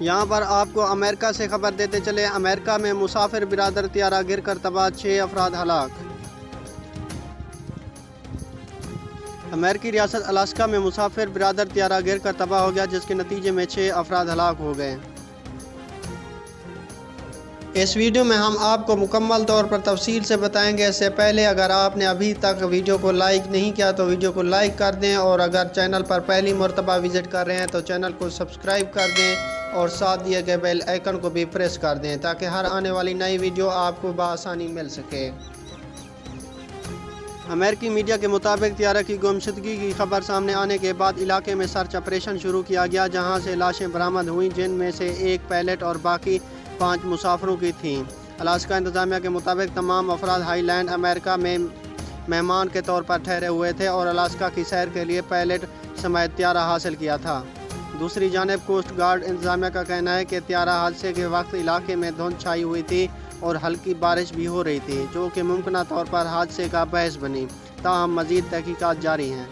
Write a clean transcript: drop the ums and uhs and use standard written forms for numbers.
یہاں پر آپ کو امریکہ سے خبر دیتے چلے، امریکہ میں مسافر برادر طیارہ گر کر تباہ، 6 افراد ہلاک۔ امریکی ریاست الاسکا میں مسافر برادر طیارہ گر کر تباہ ہو گیا، جس کے نتیجے میں 6 افراد ہلاک ہو گئے۔ اس ویڈیو میں ہم آپ کو مکمل طور پر تفصیل سے بتائیں گے۔ اس سے پہلے اگر آپ نے ابھی تک ویڈیو کو لائک نہیں کیا تو ویڈیو کو لائک کر دیں، اور اگر چینل پر پہلی مرتبہ وزٹ کر رہے ہیں تو چینل کو سبسکرائب کر دیں اور ساتھ دیے گئے بیل آئیکن کو بھی پریس کر دیں تاکہ ہر آنے والی نئی ویڈیو آپ کو بآسانی مل سکے۔ امریکی میڈیا کے مطابق طیارہ کی گمشدگی کی خبر سامنے آنے کے بعد علاقے میں سرچ آپریشن شروع کیا گیا، جہاں سے لاشیں برآمد ہوئیں، جن میں سے ایک پائلٹ اور باقی 5 مسافروں کی تھیں۔ الاسکا انتظامیہ کے مطابق تمام افراد ہائی لینڈ امریکہ میں مہمان کے طور پر ٹھہرے ہوئے تھے اور الاسکا کی سیر کے لیے پائلٹ سمیت طیارہ حاصل کیا تھا۔ دوسری جانب کوسٹ گارڈ انتظامیہ کا کہنا ہے کہ طیارہ حادثے کے وقت علاقے میں دھند چھائی ہوئی تھی اور ہلکی بارش بھی ہو رہی تھی، جو کہ ممکنہ طور پر حادثے کا باعث بنی، تاہم مزید تحقیقات جاری ہیں۔